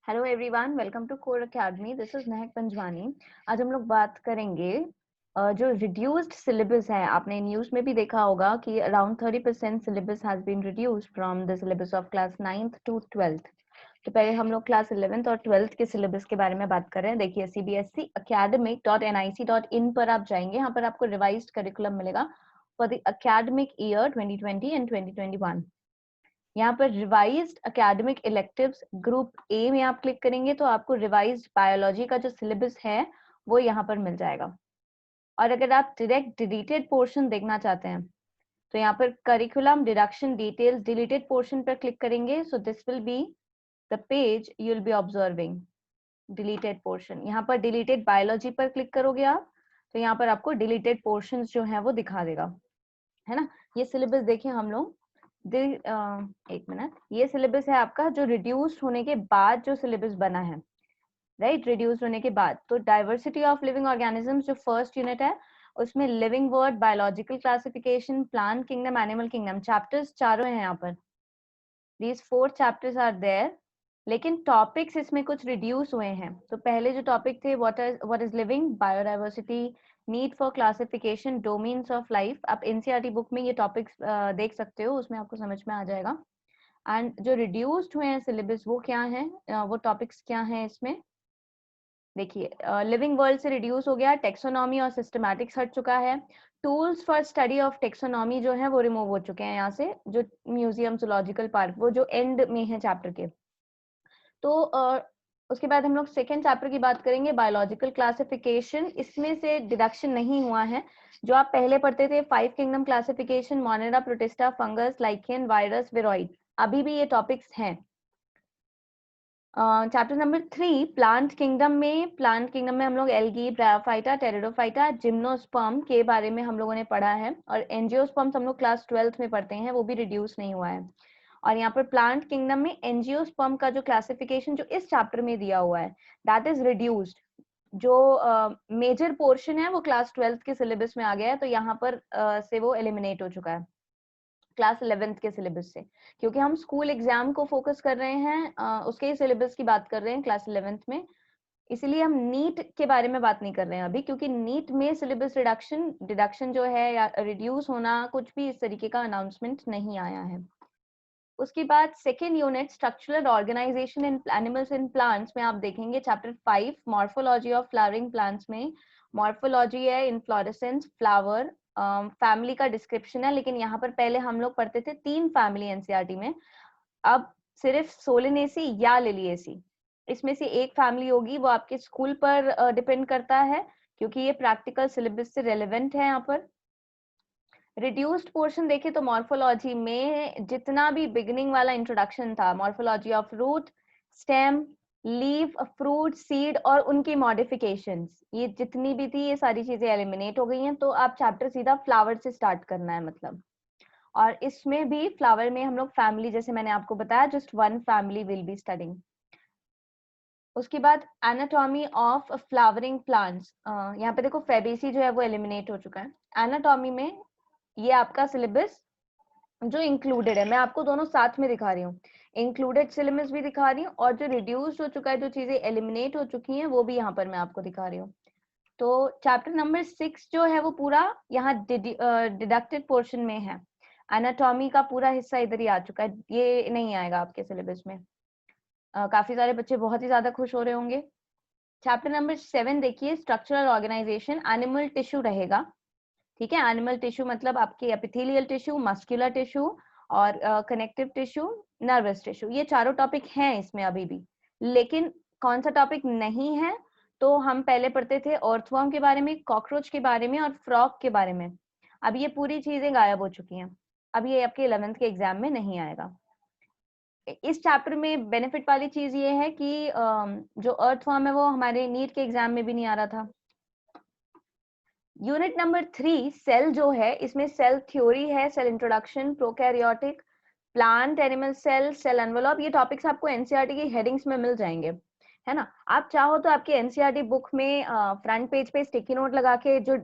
Hello everyone, welcome to Core Academy. This is Mahak Panjwani. आज हम लोग बात करेंगे जो रिड्यूस्ड सिलेबस है। आपने न्यूज़ में भी देखा होगा कि around 30% syllabus has been reduced from the syllabus of class 9th to 12th। तो पहले हम लोग क्लास 11th और 12th के सिलेबस के बारे में बात कर रहे हैं। देखिए, CBSE academic.nic.in पर आप जाएंगे, यहाँ पर आपको रिवाइज्ड करिकुलम मिलेगा for the academic year 2020 and 2021। यहाँ पर revised academic electives group A में आप क्लिक करेंगे तो आपको रिवाइज्ड बायोलॉजी का जो सिलेबस है वो यहाँ पर मिल जाएगा। और अगर आप डायरेक्ट डिलीटेड पोर्शन देखना चाहते हैं तो यहाँ पर curriculum deduction details deleted portion पर क्लिक करेंगे। So this will be the page you will be observing deleted portion. यहाँ पर डिलीटेड बायोलॉजी पर क्लिक करोगे आप तो यहाँ पर आपको डिलीटेड पोर्शन जो है वो दिखा देगा, है ना। ये सिलेबस देखिए हम लोग एक मिनट, ये सिलेबस है आपका जो रिड्यूस्ड होने के बाद जो सिलेबस बना है, राइट। रिड्यूस्ड होने के बाद तो डाइवर्सिटी ऑफ लिविंग ऑर्गेनिजम्स जो फर्स्ट यूनिट है उसमें living word, biological classification, plant kingdom, animal kingdom, chapters चारों हैं यहाँ पर। दीज 4 चैप्टर्स आर देयर, लेकिन टॉपिक्स इसमें कुछ रिड्यूस हुए हैं। तो पहले जो टॉपिक थे what is living, biodiversity, need for classification, domains of life. आप एनसीईआरटी बुक में ये टॉपिक्स देख सकते हो, उसमें आपको समझ में आ जाएगा। एंड जो रिड्यूस्ड हुए हैं सिलेबस वो क्या है, वो टॉपिक्स क्या हैं इसमें देखिए। लिविंग वर्ल्ड से रिड्यूस हो गया, टेक्सोनॉमी और सिस्टमैटिक्स हट चुका है, tools for study of taxonomy जो है वो रिमूव हो चुके हैं यहाँ से, जो म्यूजियम जूलॉजिकल पार्क वो जो एंड में है चैप्टर के। तो उसके बाद हम लोग सेकेंड चैप्टर की बात करेंगे, बायोलॉजिकल क्लासिफिकेशन। इसमें से डिडक्शन नहीं हुआ है, जो आप पहले पढ़ते थे 5 kingdom classification, Monera, Protista, fungus, lichen, virus, viroid, अभी भी ये टॉपिक्स हैं। चैप्टर नंबर 3 प्लांट किंगडम में हम लोग एल्गी, ब्रायोफाइटा, टेरिडोफाइटा, जिम्नोस्पर्म के बारे में हम लोगों ने पढ़ा है, और एंजियोस्पर्म्स हम लोग क्लास 12th में पढ़ते हैं, वो भी रिड्यूस नहीं हुआ है। और यहाँ पर प्लांट किंगडम में एंजियोस्पर्म का जो क्लासिफिकेशन जो इस चैप्टर में दिया हुआ है दैट इज रिड्यूस्ड। जो मेजर पोर्शन है वो क्लास 12th के सिलेबस में आ गया है, तो यहाँ पर से वो एलिमिनेट हो चुका है क्लास 11th के सिलेबस से, क्योंकि हम स्कूल एग्जाम को फोकस कर रहे हैं, उसके ही सिलेबस की बात कर रहे हैं क्लास 11th में। इसीलिए हम नीट के बारे में बात नहीं कर रहे हैं अभी, क्योंकि नीट में सिलेबस डिडक्शन जो है या रिड्यूस होना कुछ भी इस तरीके का अनाउंसमेंट नहीं आया है। उसके बाद second unit structural organisation in animals in plants में आप देखेंगे chapter 5 morphology of flowering plants में मॉर्फोलॉजी है, इन्फ्लोरेसेंस, फ्लावर, फैमिली का डिस्क्रिप्शन है। लेकिन यहाँ पर पहले हम लोग पढ़ते थे 3 फैमिली एनसीईआरटी में, अब सिर्फ सोलेनेसी या लिलिएसी, इसमें से एक फैमिली होगी। वो आपके स्कूल पर डिपेंड करता है, क्योंकि ये प्रैक्टिकल सिलेबस से रेलेवेंट है। यहाँ पर रिड्यूस्ड पोर्शन देखें तो मॉर्फोलॉजी में जितना भी बिगिनिंग वाला इंट्रोडक्शन था, morphology of root, stem, leaf, fruit, seed और उनकी मॉडिफिकेशंस, ये जितनी भी थी ये सारी चीजें एलिमिनेट हो गई हैं। तो आप चैप्टर सीधा फ्लावर से स्टार्ट करना है मतलब। और इसमें भी फ्लावर में हम लोग फैमिली, जैसे मैंने आपको बताया, just 1 family will be studying. उसके बाद एनाटॉमी ऑफ फ्लावरिंग प्लांट्स, यहाँ पे देखो फेबेसी जो है वो एलिमिनेट हो चुका है। एनाटॉमी में ये आपका सिलेबस जो इंक्लूडेड है, मैं आपको दोनों साथ में दिखा रही हूँ, इंक्लूडेड सिलेबस भी दिखा रही हूँ और जो रिड्यूस्ड हो चुका है, जो चीजें एलिमिनेट हो चुकी हैं वो भी यहाँ पर मैं आपको दिखा रही हूँ। तो चैप्टर नंबर 6 जो है वो पूरा यहाँ डिडक्टेड पोर्शन में है। एनाटॉमी का पूरा हिस्सा इधर ही आ चुका है, ये नहीं आएगा आपके सिलेबस में। काफी सारे बच्चे बहुत ही ज्यादा खुश हो रहे होंगे। चैप्टर नंबर 7 देखिए, स्ट्रक्चरल ऑर्गेनाइजेशन, एनिमल टिश्यू रहेगा, ठीक है। एनिमल टिश्यू मतलब आपके एपिथेलियल टिश्यू, मस्कुलर टिश्यू और कनेक्टिव टिश्यू, नर्वस टिश्यू, ये चारों टॉपिक हैं इसमें अभी भी। लेकिन कौन सा टॉपिक नहीं है, तो हम पहले पढ़ते थे अर्थवर्म के बारे में, कॉकरोच के बारे में और फ्रॉग के बारे में। अब ये पूरी चीजें गायब हो चुकी हैं, अब ये आपके 11th के एग्जाम में नहीं आएगा। इस चैप्टर में बेनिफिट वाली चीज ये है कि जो अर्थवर्म है वो हमारे नीट के एग्जाम में भी नहीं आ रहा था। यूनिट नंबर 3 सेल जो है, इसमें सेल थ्योरी है, cell introduction, prokaryotic, plant animal cell, cell envelope, ये टॉपिक्स आपको एनसीईआरटी की हेडिंग्स में मिल जाएंगे, है ना। आप चाहो तो आपके एनसीईआरटी बुक में फ्रंट पेज पे स्टिकी नोट लगा के जो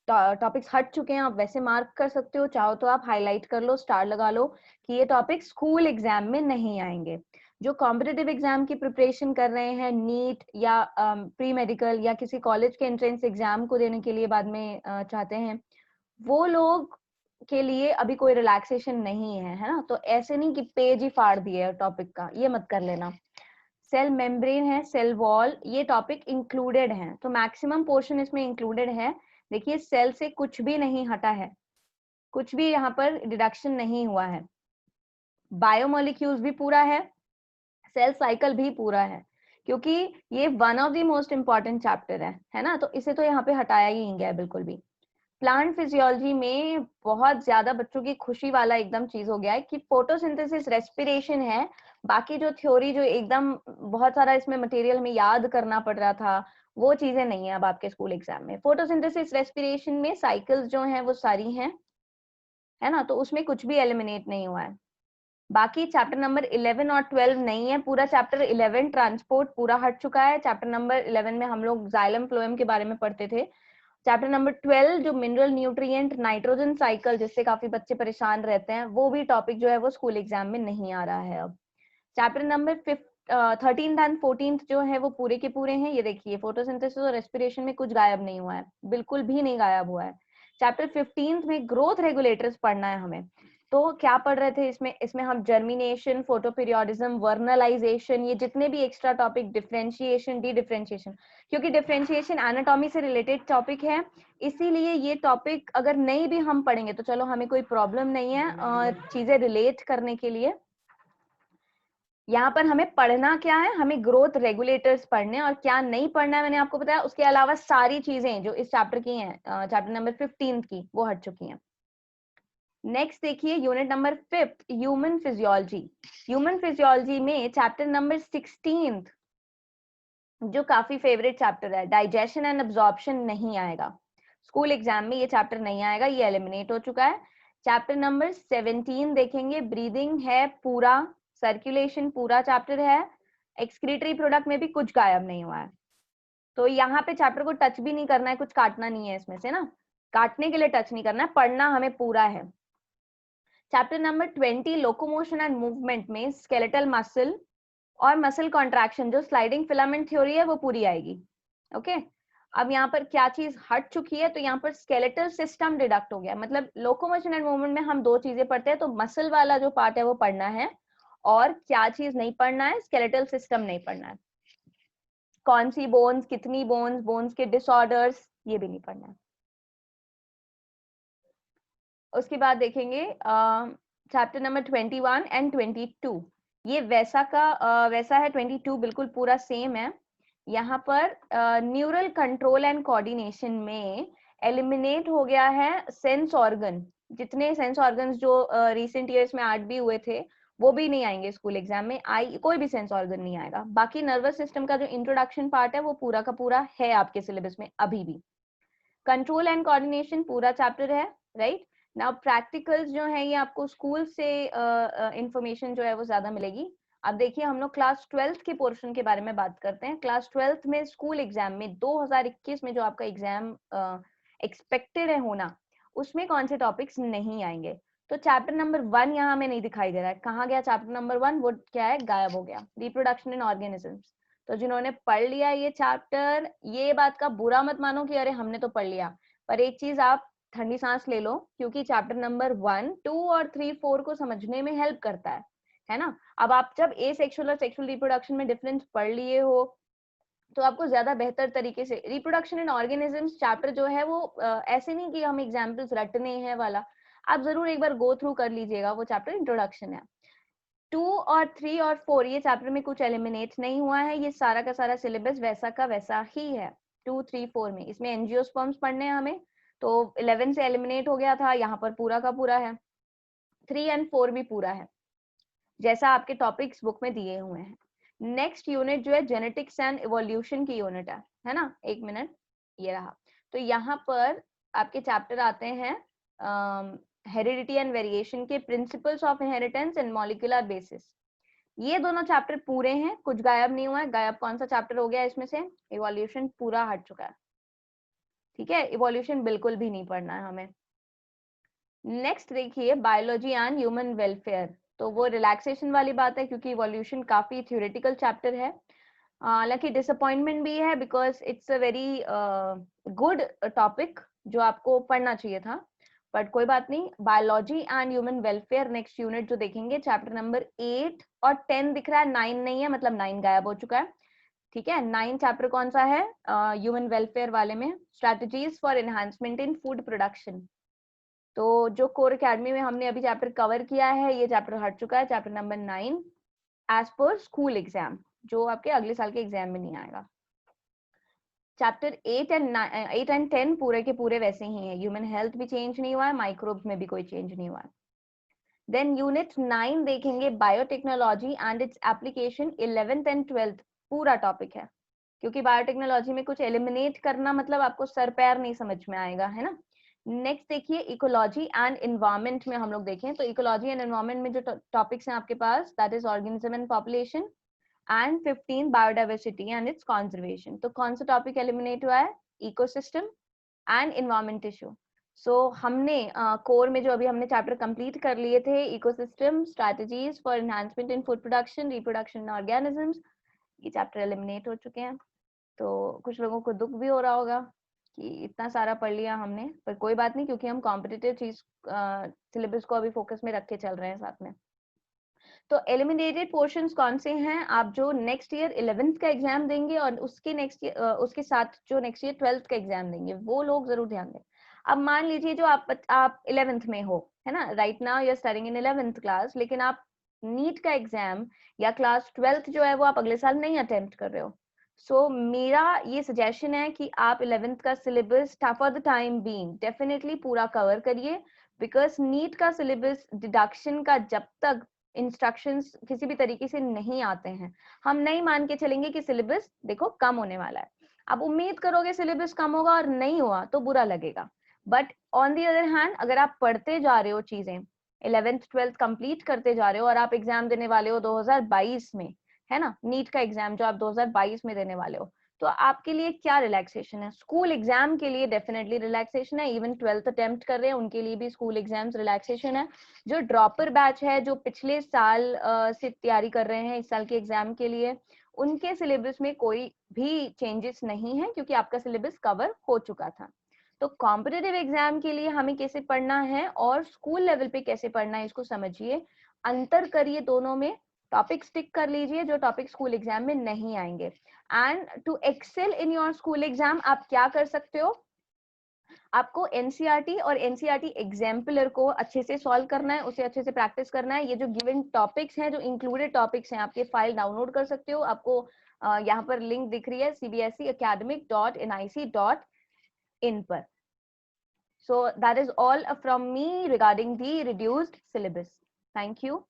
टॉपिक्स हट चुके हैं आप वैसे मार्क कर सकते हो, चाहो तो आप हाईलाइट कर लो, स्टार लगा लो कि ये टॉपिक स्कूल एग्जाम में नहीं आएंगे। जो कॉम्पिटिटिव एग्जाम की प्रिपरेशन कर रहे हैं, नीट या प्री मेडिकल या किसी कॉलेज के एंट्रेंस एग्जाम को देने के लिए बाद में चाहते हैं, वो लोग के लिए अभी कोई रिलैक्सेशन नहीं है ना। तो ऐसे नहीं कि पेज ही फाड़ दिए टॉपिक का, ये मत कर लेना। सेल मेम्ब्रेन है, सेल वॉल, ये टॉपिक इंक्लूडेड है, तो मैक्सिमम पोर्शन इसमें इंक्लूडेड है। देखिए सेल से कुछ भी नहीं हटा है, कुछ भी यहाँ पर डिडक्शन नहीं हुआ है। बायोमोलिक्यूल्स भी पूरा है, सेल साइकिल भी पूरा है, क्योंकि ये one of the most important chapter है ना, तो इसे तो यहाँ पे हटाया ही नहीं गया बिल्कुल भी। प्लांट फिजियोलॉजी में बहुत ज्यादा बच्चों की खुशी वाला एकदम चीज हो गया है कि फोटोसिंथेसिस, रेस्पिरेशन है। बाकी जो थ्योरी जो एकदम बहुत सारा इसमें मटेरियल में याद करना पड़ रहा था, वो चीजें नहीं है अब आपके स्कूल एग्जाम में। फोटोसिंथेसिस, रेस्पिरेशन में साइकिल्स जो हैं वो सारी हैं, है ना, तो उसमें कुछ भी एलिमिनेट नहीं हुआ है। बाकी चैप्टर नंबर 11 और 12 नहीं है, पूरा चैप्टर 11 ट्रांसपोर्ट पूरा हट चुका है। चैप्टर नंबर 11 में हम लोग जाइलम फ्लोएम के बारे में पढ़ते थे। चैप्टर नंबर 12 जो मिनरल न्यूट्रिएंट नाइट्रोजन साइकिल, जिससे काफी बच्चे परेशान रहते हैं, वो भी टॉपिक जो है वो स्कूल एग्जाम में नहीं आ रहा है अब। चैप्टर नंबर 13 एंड 14 जो है वो पूरे के पूरे हैं। ये देखिए फोटोसिंथेसिस और रेस्पिरेशन में कुछ गायब नहीं हुआ है, बिल्कुल भी नहीं गायब हुआ है। चैप्टर 15 में ग्रोथ रेगुलेटर्स पढ़ना है हमें। तो क्या पढ़ रहे थे इसमें? इसमें हम जर्मिनेशन, फोटोपीरियोडिज्म, वर्नलाइजेशन, ये जितने भी extra topic, differentiation, D differentiation, क्योंकि डिफरेंशिएशन एनाटॉमी से रिलेटेड टॉपिक है, इसीलिए ये टॉपिक अगर नहीं भी हम पढ़ेंगे तो चलो हमें कोई प्रॉब्लम नहीं है चीजें रिलेट करने के लिए। यहाँ पर हमें पढ़ना क्या है? हमें ग्रोथ रेगुलेटर्स पढ़ने, और क्या नहीं पढ़ना है मैंने आपको बताया। उसके अलावा सारी चीजें जो इस चैप्टर की हैं, चैप्टर नंबर 15 की, वो हट चुकी हैं। नेक्स्ट देखिए unit number 5, human physiology. Human physiology में चैप्टर नंबर 16 जो काफी फेवरेट चैप्टर है, डाइजेशन एंड अब्जॉर्प्शन, नहीं आएगा स्कूल एग्जाम में, ये चैप्टर नहीं आएगा, ये एलिमिनेट हो चुका है। चैप्टर नंबर 17 देखेंगे, ब्रीदिंग है पूरा, सर्कुलेशन पूरा चैप्टर है, एक्सक्रीटरी प्रोडक्ट में भी कुछ गायब नहीं हुआ है। तो यहाँ पे चैप्टर को टच भी नहीं करना है, कुछ काटना नहीं है इसमें से ना, काटने के लिए टच नहीं करना है, पढ़ना हमें पूरा है। Chapter number 20 locomotion and movement में स्केलेटल मसल और मसल कॉन्ट्रैक्शन, जो स्लाइडिंग फिलामेंट थ्योरी है वो पूरी आएगी। ओके, अब यहाँ पर क्या चीज हट चुकी है? तो यहाँ पर स्केलेटल सिस्टम डिडक्ट हो गया। मतलब लोकोमोशन एंड मूवमेंट में हम दो चीजें पढ़ते हैं, तो मसल वाला जो पार्ट है वो पढ़ना है, और क्या चीज नहीं पढ़ना है? स्केलेटल सिस्टम नहीं पढ़ना है। कौन सी बोन्स, कितनी बोन्स, बोन्स के डिसऑर्डर्स, ये भी नहीं पढ़ना है। उसके बाद देखेंगे चैप्टर नंबर 21 एंड 22, ये वैसा है। 22 बिल्कुल पूरा सेम है। यहाँ पर न्यूरल कंट्रोल एंड कोऑर्डिनेशन में एलिमिनेट हो गया है सेंस ऑर्गन। जितने सेंस ऑर्गन्स जो रिसेंट ईयर्स में ऐड भी हुए थे, वो भी नहीं आएंगे स्कूल एग्जाम में, कोई भी सेंस ऑर्गन नहीं आएगा। बाकी नर्वस सिस्टम का जो इंट्रोडक्शन पार्ट है वो पूरा का पूरा है आपके सिलेबस में अभी भी। कंट्रोल एंड कोऑर्डिनेशन पूरा चैप्टर है, राइट। नाउ प्रैक्टिकल्स जो है ये आपको स्कूल से इंफॉर्मेशन जो है वो ज्यादा मिलेगी। अब देखिए हम लोग क्लास 12th के पोर्शन के बारे में बात करते हैं। क्लास 12th में स्कूल एग्जाम में 2021 में जो आपका एग्जाम एक्सपेक्टेड है होना, उसमें कौन से टॉपिक्स नहीं आएंगे? तो चैप्टर नंबर 1 यहाँ हमें नहीं दिखाई दे रहा है, कहाँ गया चैप्टर नंबर 1? वो क्या है? गायब हो गया, रिप्रोडक्शन इन ऑर्गेनिजम्स। तो जिन्होंने पढ़ लिया ये चैप्टर, ये बात का बुरा मत मानो कि अरे हमने तो पढ़ लिया, पर एक चीज आप ठंडी सांस ले लो, क्योंकि चैप्टर नंबर 1, 2 और 3, 4 को समझने में हेल्प करता है ना। अब आप जब ए सेक्सुअल और सेक्सुअल रिप्रोडक्शन में डिफरेंस पढ़ लिए हो, तो आपको ज्यादा बेहतर तरीके से रिप्रोडक्शन इन ऑर्गेनिजम्स चैप्टर जो है वो ऐसे नहीं कि हम एग्जाम्पल्स रटने हैं वाला, आप जरूर एक बार गो थ्रू कर लीजिएगा, वो चैप्टर इंट्रोडक्शन है। 2 और 3 और 4 ये चैप्टर में कुछ एलिमिनेट नहीं हुआ है, ये सारा का सारा सिलेबस वैसा का वैसा ही है। 2, 3, 4 में इसमें एंजियोस्पर्म्स पढ़ने हैं हमें, तो 11 से एलिमिनेट हो गया था, यहाँ पर पूरा का पूरा है। 3 एंड 4 भी पूरा है, जैसा आपके टॉपिक्स बुक में दिए हुए हैं। नेक्स्ट यूनिट जो है जेनेटिक्स एंड इवोल्यूशन की यूनिट है ना। एक मिनट, ये रहा। तो यहाँ पर आपके चैप्टर आते हैं हेरिडिटी एंड वेरिएशन के, principles of inheritance and molecular basis. ये दोनों चैप्टर पूरे हैं, कुछ गायब नहीं हुआ है। गायब कौन सा चैप्टर हो गया इसमें से? इवोल्यूशन पूरा हट चुका है, ठीक है। इवोल्यूशन बिल्कुल भी नहीं पढ़ना है हमें। नेक्स्ट देखिए बायोलॉजी एंड ह्यूमन वेलफेयर। तो वो रिलैक्सेशन वाली बात है, क्योंकि इवोल्यूशन काफी थ्योरेटिकल चैप्टर है। हालांकि डिसअपॉइंटमेंट भी है because it's a very good topic जो आपको पढ़ना चाहिए था, बट कोई बात नहीं। Biology and human welfare next unit जो देखेंगे, चैप्टर नंबर 8 और 10 दिख रहा है, 9 नहीं है, मतलब 9 गायब हो चुका है। ठीक है, 9 चैप्टर कौन सा है? ह्यूमन वेलफेयर वाले में strategies for enhancement in food production. तो जो कोर अकेडमी में हमने अभी चैप्टर कवर किया है, ये चैप्टर हट चुका है, chapter number 9 as per school exam, जो आपके अगले साल के एग्जाम में नहीं आएगा। चैप्टर 8 एंड 10 पूरे के पूरे वैसे ही है, ह्यूमन हेल्थ भी चेंज नहीं हुआ है, माइक्रोब्स में भी कोई चेंज नहीं हुआ है। देन यूनिट 9 देखेंगे, biotechnology and its application, 11th and 12th पूरा टॉपिक है, क्योंकि बायोटेक्नोलॉजी में कुछ एलिमिनेट करना मतलब आपको सर पैर नहीं समझ में आएगा, है ना। नेक्स्ट देखिए, इकोलॉजी एंड एनवायरनमेंट में हम लोग देखें तो इकोलॉजी एंड एनवायरनमेंट में जो टॉपिक्स हैं आपके पास, that is organism and population, and 15 biodiversity and its conservation. तो कौन सा टॉपिक एलिमिनेट हुआ है? Ecosystem and environment issue. So हमने कोर में जो अभी हमने चैप्टर कंप्लीट कर लिए थे, ecosystem, strategies for enhancement in food production, reproduction organisms, ये चैप्टर एलिमिनेट हो चुके हैं। तो कुछ लोगों को दुख भी हो रहा होगा कि इतना सारा पढ़ लिया हमने, पर कोई बात नहीं, क्योंकि हम कॉम्पिटिटिव चीज सिलेबस को अभी फोकस में रख के चल रहे हैं साथ में। तो एलिमिनेटेड पोर्शंस कौन से हैं? आप जो नेक्स्ट ईयर 11th का एग्जाम देंगे और उसके नेक्स्ट उसके साथ जो नेक्स्ट ईयर 12th का एग्जाम देंगे, वो लोग जरूर ध्यान दें। अब मान लीजिए जो आप 11th में हो, है ना, right now you are studying in 11th class, लेकिन आप नीट का एग्जाम या क्लास 12th जो है वो आप अगले साल नहीं अटेम्प्ट कर रहे हो। सो मेरा ये सजेशन है कि आप 11th का syllabus for the time being definitely पूरा कवर करिए, बिकॉज नीट का सिलेबस डिडक्शन का जब तक इंस्ट्रक्शंस किसी भी तरीके से नहीं आते हैं, हम नहीं मान के चलेंगे कि सिलेबस देखो कम होने वाला है। अब उम्मीद करोगे सिलेबस कम होगा और नहीं हुआ तो बुरा लगेगा, but on the other hand अगर आप पढ़ते जा रहे हो चीजें, 11th 12th कंप्लीट करते जा रहे हो और आप एग्जाम देने वाले हो 2022 में, है ना, नीट का एग्जाम जो आप 2022 में देने वाले हो, तो आपके लिए क्या रिलैक्सेशन है? स्कूल एग्जाम के लिए डेफिनेटली रिलैक्सेशन है, इवन 12th अटेम्प्ट कर रहे हैं उनके लिए भी स्कूल एग्जाम्स रिलैक्सेशन है। जो ड्रॉपर बैच है, जो पिछले साल से तैयारी कर रहे हैं इस साल के एग्जाम के लिए, उनके सिलेबस में कोई भी चेंजेस नहीं है, क्योंकि आपका सिलेबस कवर हो चुका था। तो कॉम्पिटिटिव एग्जाम के लिए हमें कैसे पढ़ना है और स्कूल लेवल पे कैसे पढ़ना है, इसको समझिए, अंतर करिए दोनों में, टॉपिक स्टिक कर लीजिए जो टॉपिक स्कूल एग्जाम में नहीं आएंगे। And to excel in your school exam आप क्या कर सकते हो? आपको एनसीईआरटी और एनसीईआरटी एग्जाम्पलर को अच्छे से सॉल्व करना है, उसे अच्छे से प्रैक्टिस करना है। ये जो गिवन टॉपिक्स हैं, जो इंक्लूडेड टॉपिक्स हैं, आपके फाइल डाउनलोड कर सकते हो, आपको यहाँ पर लिंक दिख रही है cbseacademic.nic.in पर। So that is all from me regarding the reduced syllabus. Thank you.